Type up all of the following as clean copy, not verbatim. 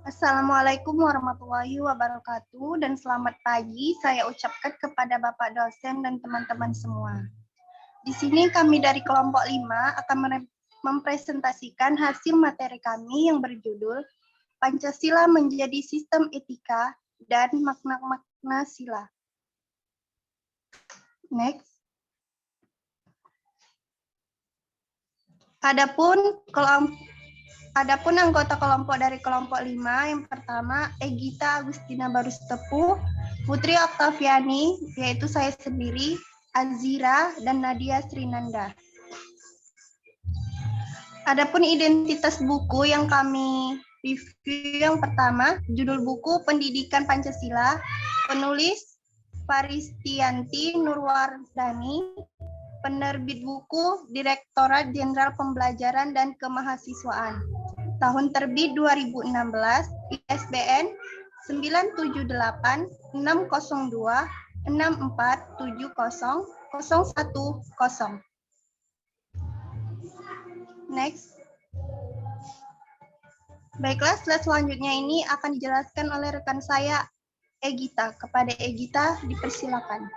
Assalamualaikum warahmatullahi wabarakatuh dan selamat pagi saya ucapkan kepada Bapak dosen dan teman-teman semua. Di sini kami dari kelompok 5 akan mempresentasikan hasil materi kami yang berjudul Pancasila menjadi sistem etika dan makna-makna sila. Next. Adapun anggota kelompok dari kelompok 5, yang pertama Egita Agustina Barustepu, Putri Oktaviani, yaitu saya sendiri, Azira, dan Nadia Srinanda. Adapun identitas buku yang kami review, yang pertama, judul buku Pendidikan Pancasila, penulis Faristianti Nurwardani, penerbit buku Direktorat Jenderal Pembelajaran dan Kemahasiswaan. Tahun terbit 2016, ISBN 978 602 6470 010. Next. Baiklah, slide selanjutnya ini akan dijelaskan oleh rekan saya, Egita. Kepada Egita, dipersilakan.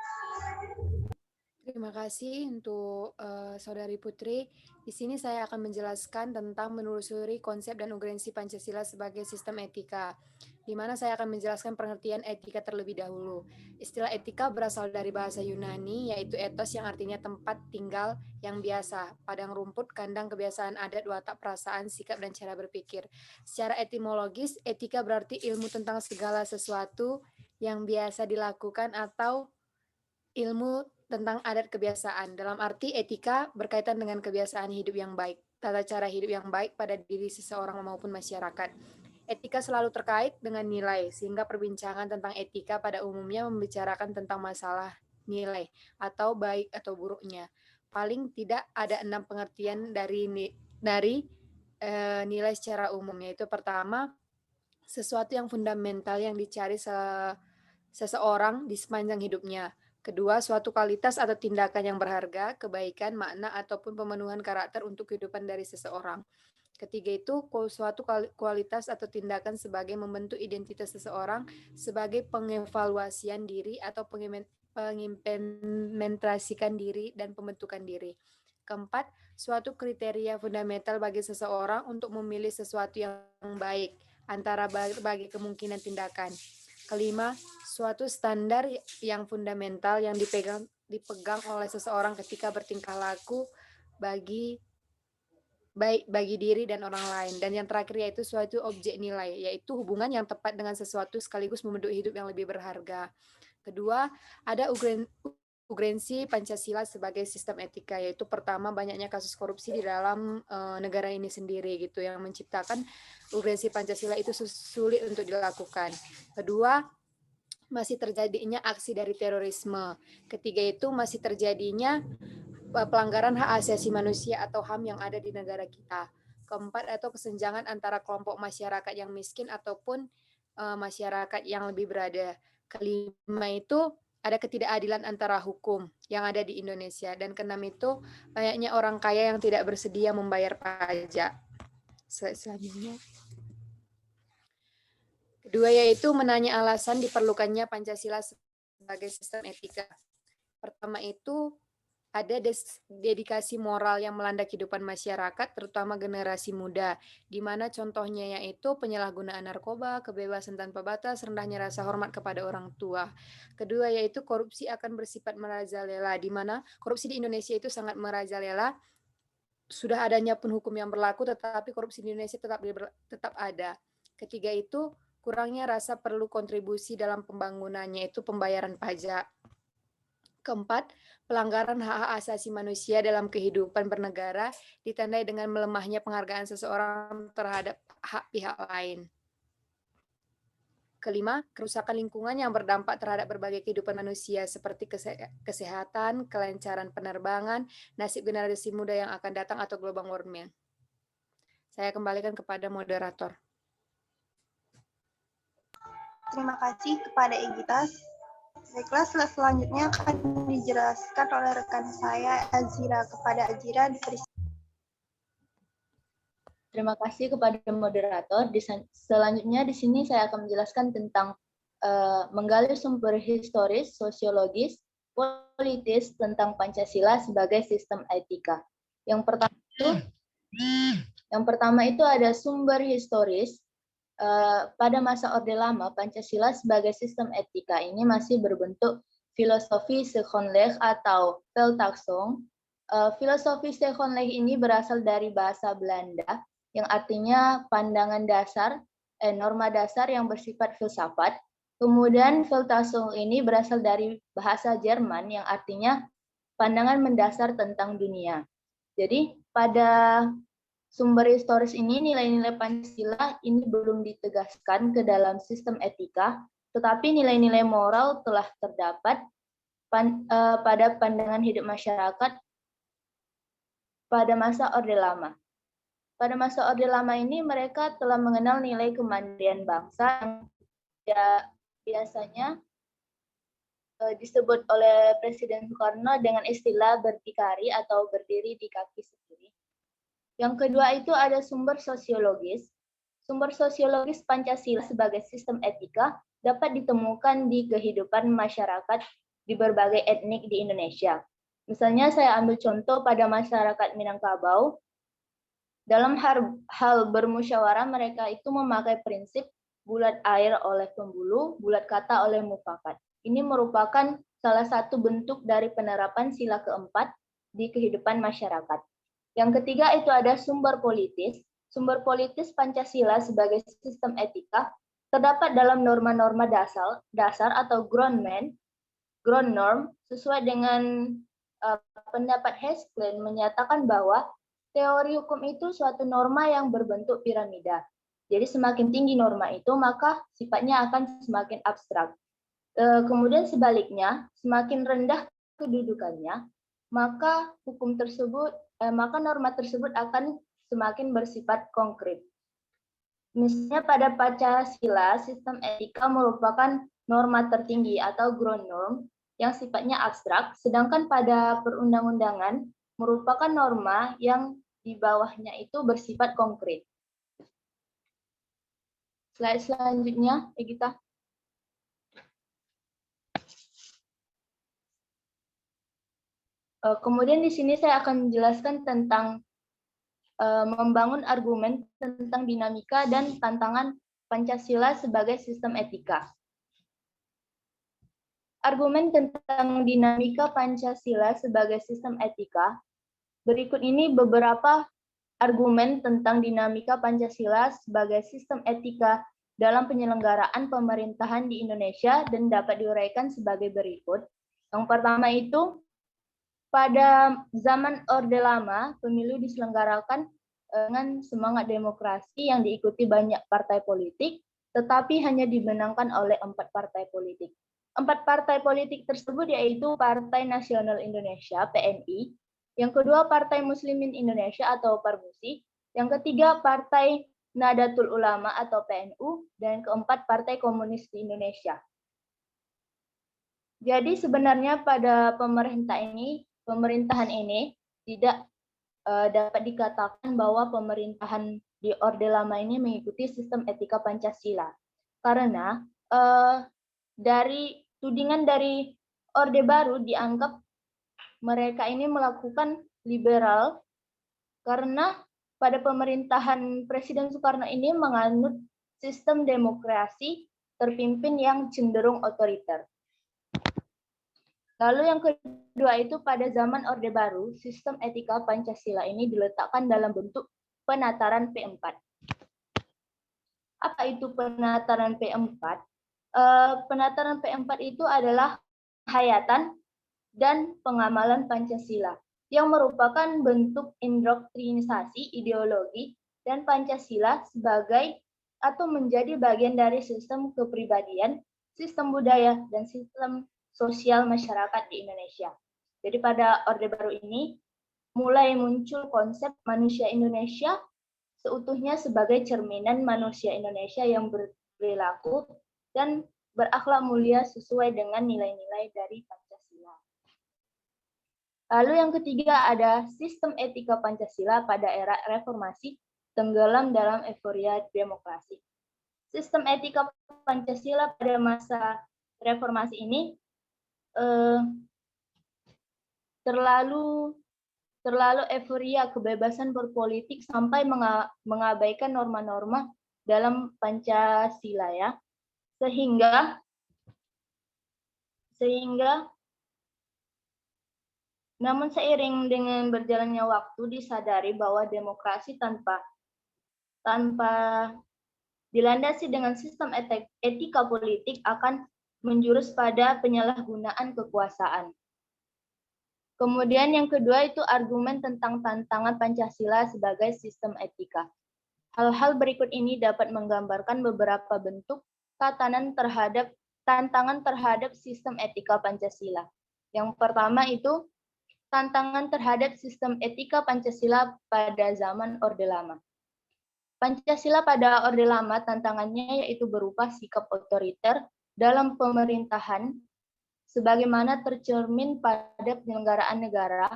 Terima kasih untuk Saudari Putri. Di sini saya akan menjelaskan tentang menelusuri konsep dan urgensi Pancasila sebagai sistem etika, di mana saya akan menjelaskan pengertian etika terlebih dahulu. Istilah etika berasal dari bahasa Yunani, yaitu ethos yang artinya tempat tinggal yang biasa, padang rumput, kandang, kebiasaan adat, watak, perasaan, sikap, dan cara berpikir. Secara etimologis, etika berarti ilmu tentang segala sesuatu yang biasa dilakukan atau ilmu tentang adat kebiasaan. Dalam arti etika berkaitan dengan kebiasaan hidup yang baik, tata cara hidup yang baik pada diri seseorang maupun masyarakat. Etika selalu terkait dengan nilai, sehingga perbincangan tentang etika pada umumnya membicarakan tentang masalah nilai atau baik atau buruknya. Paling tidak ada 6 pengertian dari nilai secara umum, yaitu pertama, sesuatu yang fundamental yang dicari seseorang di sepanjang hidupnya. Kedua, suatu kualitas atau tindakan yang berharga, kebaikan, makna, ataupun pemenuhan karakter untuk kehidupan dari seseorang. Ketiga itu, suatu kualitas atau tindakan sebagai membentuk identitas seseorang sebagai pengevaluasian diri atau pengimplementasikan diri dan pembentukan diri. Keempat, suatu kriteria fundamental bagi seseorang untuk memilih sesuatu yang baik antara berbagai kemungkinan tindakan. Kelima, suatu standar yang fundamental yang dipegang oleh seseorang ketika bertingkah laku baik bagi diri dan orang lain. Dan yang terakhir yaitu suatu objek nilai, yaitu hubungan yang tepat dengan sesuatu sekaligus membentuk hidup yang lebih berharga. Kedua, ada urgensi Pancasila sebagai sistem etika, yaitu pertama, banyaknya kasus korupsi di dalam negara ini sendiri gitu, yang menciptakan urgensi Pancasila itu sulit untuk dilakukan. Kedua, masih terjadinya aksi dari terorisme. Ketiga itu masih terjadinya pelanggaran hak asasi manusia atau HAM yang ada di negara kita. Keempat, atau kesenjangan antara kelompok masyarakat yang miskin ataupun masyarakat yang lebih berada. Kelima itu ada ketidakadilan antara hukum yang ada di Indonesia. Dan keenam itu banyaknya orang kaya yang tidak bersedia membayar pajak. Selanjutnya. Kedua yaitu menanya alasan diperlukannya Pancasila sebagai sistem etika. Pertama itu ada dedikasi moral yang melanda kehidupan masyarakat, terutama generasi muda, di mana contohnya yaitu penyalahgunaan narkoba, kebebasan tanpa batas, rendahnya rasa hormat kepada orang tua. Kedua yaitu korupsi akan bersifat merajalela, di mana korupsi di Indonesia itu sangat merajalela. Sudah adanya pun hukum yang berlaku, tetapi korupsi di Indonesia tetap ada. Ketiga itu kurangnya rasa perlu kontribusi dalam pembangunannya, itu pembayaran pajak. Keempat, pelanggaran hak asasi manusia dalam kehidupan bernegara ditandai dengan melemahnya penghargaan seseorang terhadap hak pihak lain. Kelima, kerusakan lingkungan yang berdampak terhadap berbagai kehidupan manusia seperti kesehatan, kelancaran penerbangan, nasib generasi muda yang akan datang, atau global warming. Saya kembalikan kepada moderator. Terima kasih kepada Egita. Baiklah, selanjutnya akan dijelaskan oleh rekan saya, Azira. Kepada Azira, dipersilakan. Terima kasih kepada moderator. Selanjutnya di sini saya akan menjelaskan tentang menggali sumber historis, sosiologis, politis tentang Pancasila sebagai sistem etika. Yang pertama itu ada sumber historis. Pada masa Orde Lama, Pancasila sebagai sistem etika ini masih berbentuk filosofi seconleg atau Weltanschauung. Filosofi seconleg ini berasal dari bahasa Belanda yang artinya pandangan dasar, norma dasar yang bersifat filsafat. Kemudian Weltanschauung ini berasal dari bahasa Jerman yang artinya pandangan mendasar tentang dunia. Jadi pada sumber historis ini nilai-nilai Pancasila ini belum ditegaskan ke dalam sistem etika, tetapi nilai-nilai moral telah terdapat pada pandangan hidup masyarakat pada masa Orde Lama. Pada masa Orde Lama ini mereka telah mengenal nilai kemandirian bangsa yang biasanya disebut oleh Presiden Soekarno dengan istilah berdikari atau berdiri di kaki sendiri. Yang kedua itu ada sumber sosiologis. Sumber sosiologis Pancasila sebagai sistem etika dapat ditemukan di kehidupan masyarakat di berbagai etnik di Indonesia. Misalnya saya ambil contoh pada masyarakat Minangkabau. Dalam hal bermusyawarah mereka itu memakai prinsip bulat air oleh pembulu, bulat kata oleh mufakat. Ini merupakan salah satu bentuk dari penerapan sila keempat di kehidupan masyarakat. Yang ketiga itu ada sumber politis. Sumber politis Pancasila sebagai sistem etika terdapat dalam norma-norma dasar atau ground norm sesuai dengan pendapat Haskell menyatakan bahwa teori hukum itu suatu norma yang berbentuk piramida. Jadi semakin tinggi norma itu, maka sifatnya akan semakin abstrak. Kemudian sebaliknya, semakin rendah kedudukannya, maka maka norma tersebut akan semakin bersifat konkret. Misalnya pada Pancasila, sistem etika merupakan norma tertinggi atau ground norm yang sifatnya abstrak, sedangkan pada perundang-undangan merupakan norma yang di bawahnya itu bersifat konkret. Slide selanjutnya, Egita. Kemudian di sini saya akan menjelaskan tentang membangun argumen tentang dinamika dan tantangan Pancasila sebagai sistem etika. Argumen tentang dinamika Pancasila sebagai sistem etika. Berikut ini beberapa argumen tentang dinamika Pancasila sebagai sistem etika dalam penyelenggaraan pemerintahan di Indonesia dan dapat diuraikan sebagai berikut. Yang pertama itu, pada zaman Orde Lama, pemilu diselenggarakan dengan semangat demokrasi yang diikuti banyak partai politik, tetapi hanya dimenangkan oleh 4 partai politik. 4 partai politik tersebut yaitu Partai Nasional Indonesia, PNI, yang kedua Partai Muslimin Indonesia atau Parmusi, yang ketiga Partai Nahdlatul Ulama atau PNU, dan keempat Partai Komunis di Indonesia. Jadi sebenarnya pada pemerintahan ini tidak dapat dikatakan bahwa pemerintahan di Orde Lama ini mengikuti sistem etika Pancasila. Karena dari tudingan dari Orde Baru dianggap mereka ini melakukan liberal karena pada pemerintahan Presiden Soekarno ini menganut sistem demokrasi terpimpin yang cenderung otoriter. Lalu yang kedua itu pada zaman Orde Baru, sistem etika Pancasila ini diletakkan dalam bentuk penataran P4. Apa itu penataran P4? Penataran P4 itu adalah hayatan dan pengamalan Pancasila yang merupakan bentuk indoktrinisasi ideologi dan Pancasila sebagai atau menjadi bagian dari sistem kepribadian, sistem budaya, dan sistem sosial masyarakat di Indonesia. Jadi pada Orde Baru ini mulai muncul konsep manusia Indonesia seutuhnya sebagai cerminan manusia Indonesia yang berperilaku dan berakhlak mulia sesuai dengan nilai-nilai dari Pancasila. Lalu yang ketiga ada sistem etika Pancasila pada era reformasi tenggelam dalam euforia demokrasi. Sistem etika Pancasila pada masa reformasi ini terlalu euforia kebebasan berpolitik sampai mengabaikan norma-norma dalam Pancasila ya. Sehingga namun seiring dengan berjalannya waktu disadari bahwa demokrasi tanpa dilandasi dengan sistem etika politik akan menjurus pada penyalahgunaan kekuasaan. Kemudian yang kedua itu argumen tentang tantangan Pancasila sebagai sistem etika. Hal-hal berikut ini dapat menggambarkan beberapa bentuk tantangan terhadap sistem etika Pancasila. Yang pertama itu tantangan terhadap sistem etika Pancasila pada zaman Orde Lama. Pancasila pada Orde Lama tantangannya yaitu berupa sikap otoriter dalam pemerintahan sebagaimana tercermin pada penyelenggaraan negara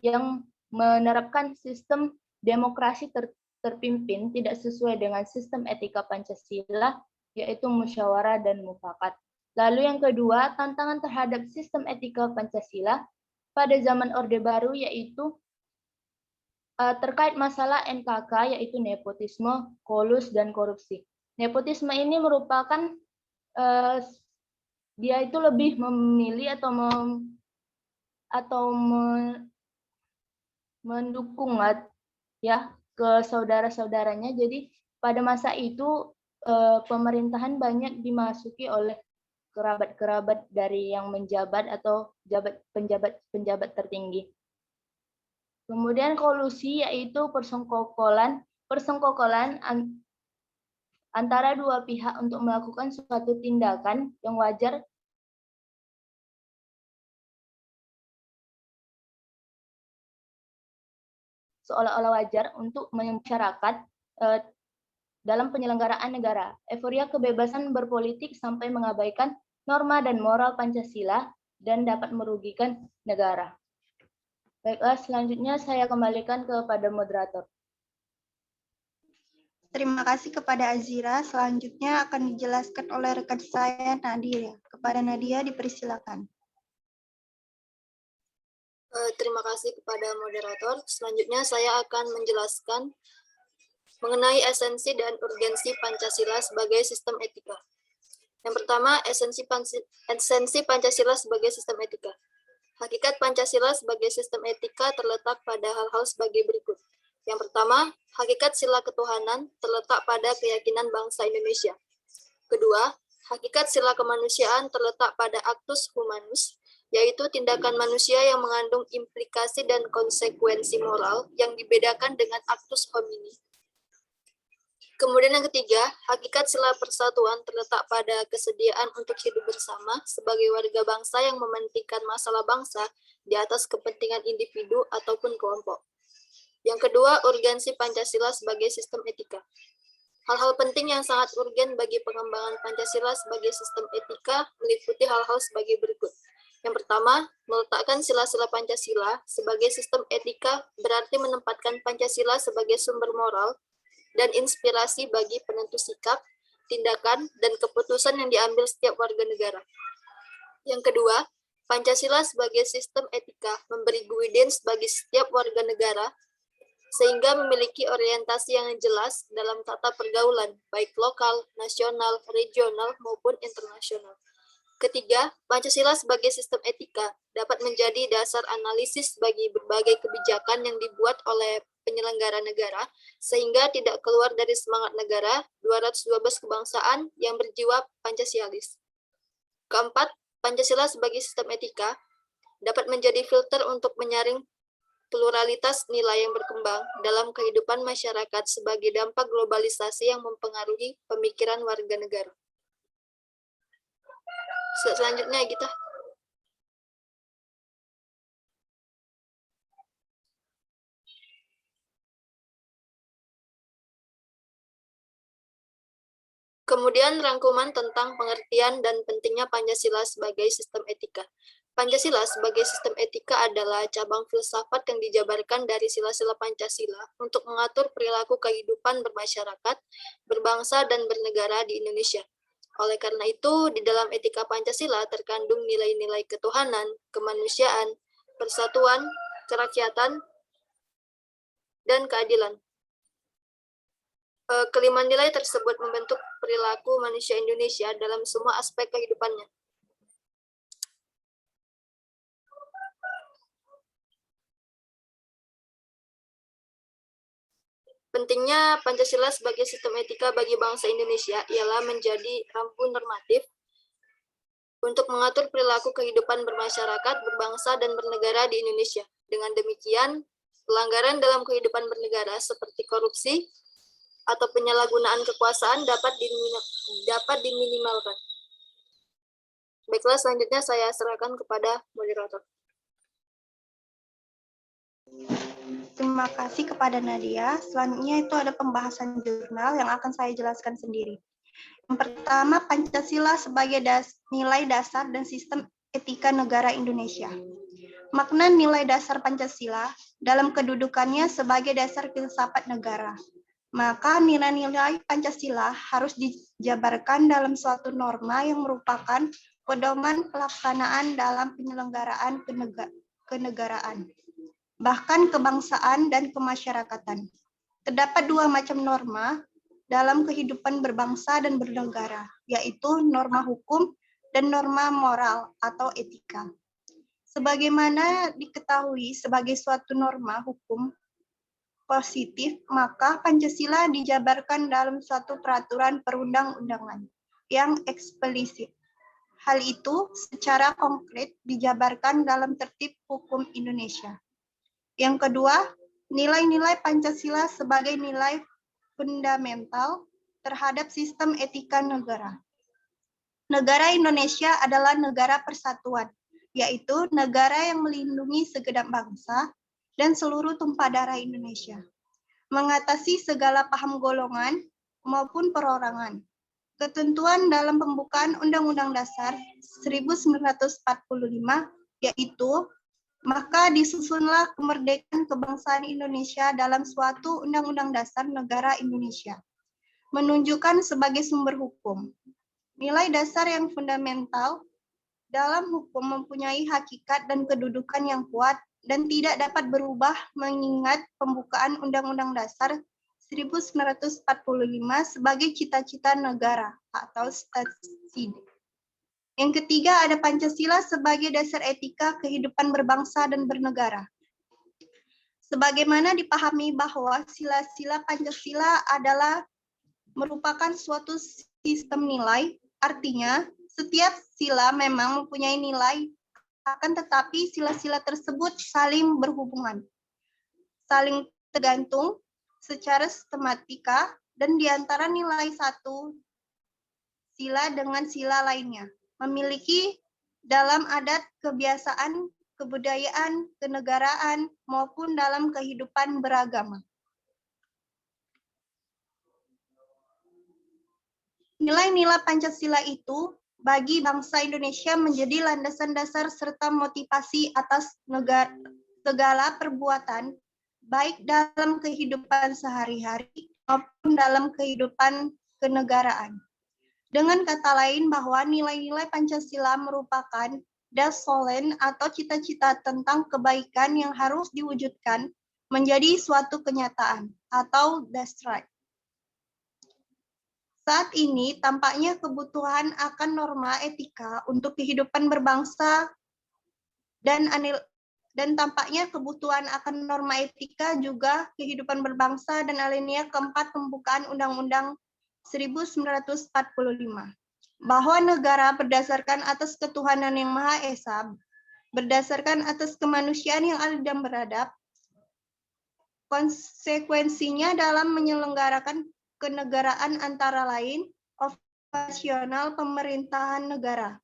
yang menerapkan sistem demokrasi terpimpin tidak sesuai dengan sistem etika Pancasila, yaitu musyawarah dan mufakat. Lalu yang kedua, tantangan terhadap sistem etika Pancasila pada zaman Orde Baru yaitu terkait masalah NKK, yaitu nepotisme, kolus, dan korupsi. Nepotisme ini merupakan dia itu lebih memilih atau mendukung ya ke saudara-saudaranya. Jadi pada masa itu pemerintahan banyak dimasuki oleh kerabat-kerabat dari yang menjabat atau penjabat tertinggi. Kemudian kolusi yaitu persekongkolan antara dua pihak untuk melakukan suatu tindakan yang wajar seolah-olah wajar untuk masyarakat dalam penyelenggaraan negara. Euforia kebebasan berpolitik sampai mengabaikan norma dan moral Pancasila dan dapat merugikan negara. Baiklah, selanjutnya saya kembalikan kepada moderator. Terima kasih kepada Azira. Selanjutnya akan dijelaskan oleh rekan saya, Nadia. Kepada Nadia, dipersilakan. Terima kasih kepada moderator. Selanjutnya saya akan menjelaskan mengenai esensi dan urgensi Pancasila sebagai sistem etika. Yang pertama, esensi Pancasila sebagai sistem etika. Hakikat Pancasila sebagai sistem etika terletak pada hal-hal sebagai berikut. Yang pertama, hakikat sila ketuhanan terletak pada keyakinan bangsa Indonesia. Kedua, hakikat sila kemanusiaan terletak pada actus humanus, yaitu tindakan manusia yang mengandung implikasi dan konsekuensi moral yang dibedakan dengan actus homini. Kemudian yang ketiga, hakikat sila persatuan terletak pada kesediaan untuk hidup bersama sebagai warga bangsa yang mementingkan masalah bangsa di atas kepentingan individu ataupun kelompok. Yang kedua, urgensi Pancasila sebagai sistem etika. Hal-hal penting yang sangat urgen bagi pengembangan Pancasila sebagai sistem etika meliputi hal-hal sebagai berikut. Yang pertama, meletakkan sila-sila Pancasila sebagai sistem etika berarti menempatkan Pancasila sebagai sumber moral dan inspirasi bagi penentu sikap, tindakan, dan keputusan yang diambil setiap warga negara. Yang kedua, Pancasila sebagai sistem etika memberi guidance bagi setiap warga negara, sehingga memiliki orientasi yang jelas dalam tata pergaulan, baik lokal, nasional, regional, maupun internasional. Ketiga, Pancasila sebagai sistem etika dapat menjadi dasar analisis bagi berbagai kebijakan yang dibuat oleh penyelenggara negara, sehingga tidak keluar dari semangat negara 212 kebangsaan yang berjiwa Pancasialis. Keempat, Pancasila sebagai sistem etika dapat menjadi filter untuk menyaring pluralitas nilai yang berkembang dalam kehidupan masyarakat sebagai dampak globalisasi yang mempengaruhi pemikiran warga negara. Selanjutnya, Gita. Kemudian rangkuman tentang pengertian dan pentingnya Pancasila sebagai sistem etika. Pancasila sebagai sistem etika adalah cabang filsafat yang dijabarkan dari sila-sila Pancasila untuk mengatur perilaku kehidupan bermasyarakat, berbangsa, dan bernegara di Indonesia. Oleh karena itu, di dalam etika Pancasila terkandung nilai-nilai ketuhanan, kemanusiaan, persatuan, kerakyatan, dan keadilan. Kelima nilai tersebut membentuk perilaku manusia Indonesia dalam semua aspek kehidupannya. Pentingnya Pancasila sebagai sistem etika bagi bangsa Indonesia ialah menjadi rambu normatif untuk mengatur perilaku kehidupan bermasyarakat, berbangsa, dan bernegara di Indonesia. Dengan demikian, pelanggaran dalam kehidupan bernegara seperti korupsi atau penyalahgunaan kekuasaan dapat diminimalkan. Baiklah, selanjutnya saya serahkan kepada moderator. Terima kasih kepada Nadia. Selanjutnya itu ada pembahasan jurnal yang akan saya jelaskan sendiri. Yang pertama, Pancasila sebagai nilai dasar dan sistem etika negara Indonesia. Makna nilai dasar Pancasila dalam kedudukannya sebagai dasar filsafat negara. Maka nilai-nilai Pancasila harus dijabarkan dalam suatu norma yang merupakan pedoman pelaksanaan dalam penyelenggaraan kenegaraan, bahkan kebangsaan dan kemasyarakatan. Terdapat dua macam norma dalam kehidupan berbangsa dan bernegara, yaitu norma hukum dan norma moral atau etika. Sebagaimana diketahui sebagai suatu norma hukum positif, maka Pancasila dijabarkan dalam suatu peraturan perundang-undangan yang eksplisit. Hal itu secara konkret dijabarkan dalam tertib hukum Indonesia. Yang kedua, nilai-nilai Pancasila sebagai nilai fundamental terhadap sistem etika negara. Negara Indonesia adalah negara persatuan, yaitu negara yang melindungi segenap bangsa dan seluruh tumpah darah Indonesia, mengatasi segala paham golongan maupun perorangan. Ketentuan dalam pembukaan Undang-Undang Dasar 1945 yaitu maka disusunlah kemerdekaan kebangsaan Indonesia dalam suatu Undang-Undang Dasar Negara Indonesia, menunjukkan sebagai sumber hukum. Nilai dasar yang fundamental dalam hukum mempunyai hakikat dan kedudukan yang kuat dan tidak dapat berubah mengingat pembukaan Undang-Undang Dasar 1945 sebagai cita-cita negara atau stasiun. Yang ketiga ada Pancasila sebagai dasar etika kehidupan berbangsa dan bernegara. Sebagaimana dipahami bahwa sila-sila Pancasila adalah merupakan suatu sistem nilai, artinya setiap sila memang mempunyai nilai, akan tetapi sila-sila tersebut saling berhubungan, saling tergantung secara sistematika dan di antara nilai satu sila dengan sila lainnya memiliki dalam adat, kebiasaan, kebudayaan, kenegaraan, maupun dalam kehidupan beragama. Nilai-nilai Pancasila itu bagi bangsa Indonesia menjadi landasan dasar serta motivasi atas segala perbuatan, baik dalam kehidupan sehari-hari maupun dalam kehidupan kenegaraan. Dengan kata lain bahwa nilai-nilai Pancasila merupakan dasolen atau cita-cita tentang kebaikan yang harus diwujudkan menjadi suatu kenyataan atau dasar. Saat ini tampaknya kebutuhan akan norma etika untuk kehidupan berbangsa dan tampaknya kebutuhan akan norma etika juga kehidupan berbangsa dan alinea keempat pembukaan Undang-Undang 1945, bahwa negara berdasarkan atas ketuhanan yang Maha Esa, berdasarkan atas kemanusiaan yang adil dan beradab, konsekuensinya dalam menyelenggarakan kenegaraan antara lain operasional pemerintahan negara,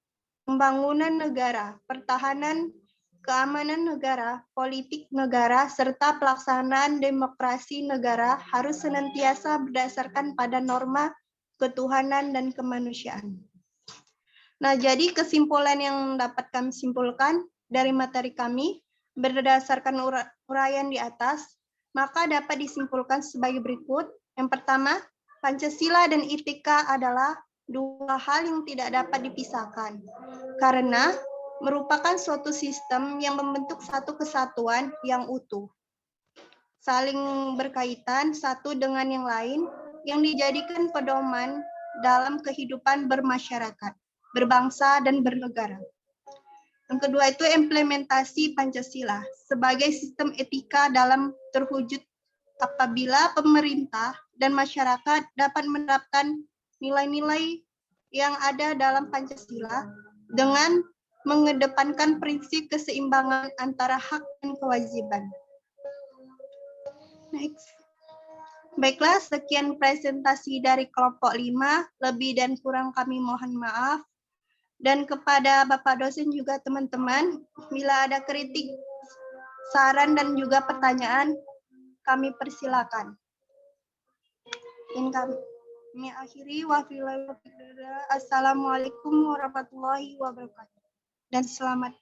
pembangunan negara, pertahanan, keamanan negara, politik negara, serta pelaksanaan demokrasi negara harus senantiasa berdasarkan pada norma ketuhanan dan kemanusiaan. Nah, jadi kesimpulan yang dapat kami simpulkan dari materi kami berdasarkan uraian di atas, maka dapat disimpulkan sebagai berikut. Yang pertama, Pancasila dan etika adalah dua hal yang tidak dapat dipisahkan, karena merupakan suatu sistem yang membentuk satu kesatuan yang utuh, saling berkaitan satu dengan yang lain, yang dijadikan pedoman dalam kehidupan bermasyarakat, berbangsa, dan bernegara. Yang kedua itu implementasi Pancasila sebagai sistem etika dalam terwujud apabila pemerintah dan masyarakat dapat menerapkan nilai-nilai yang ada dalam Pancasila dengan mengedepankan prinsip keseimbangan antara hak dan kewajiban. Next. Baiklah, sekian presentasi dari kelompok 5. Lebih dan kurang kami mohon maaf. Dan kepada Bapak dosen juga teman-teman, bila ada kritik, saran, dan juga pertanyaan, kami persilakan. Kami akhiri. Assalamualaikum warahmatullahi wabarakatuh. Dan selamat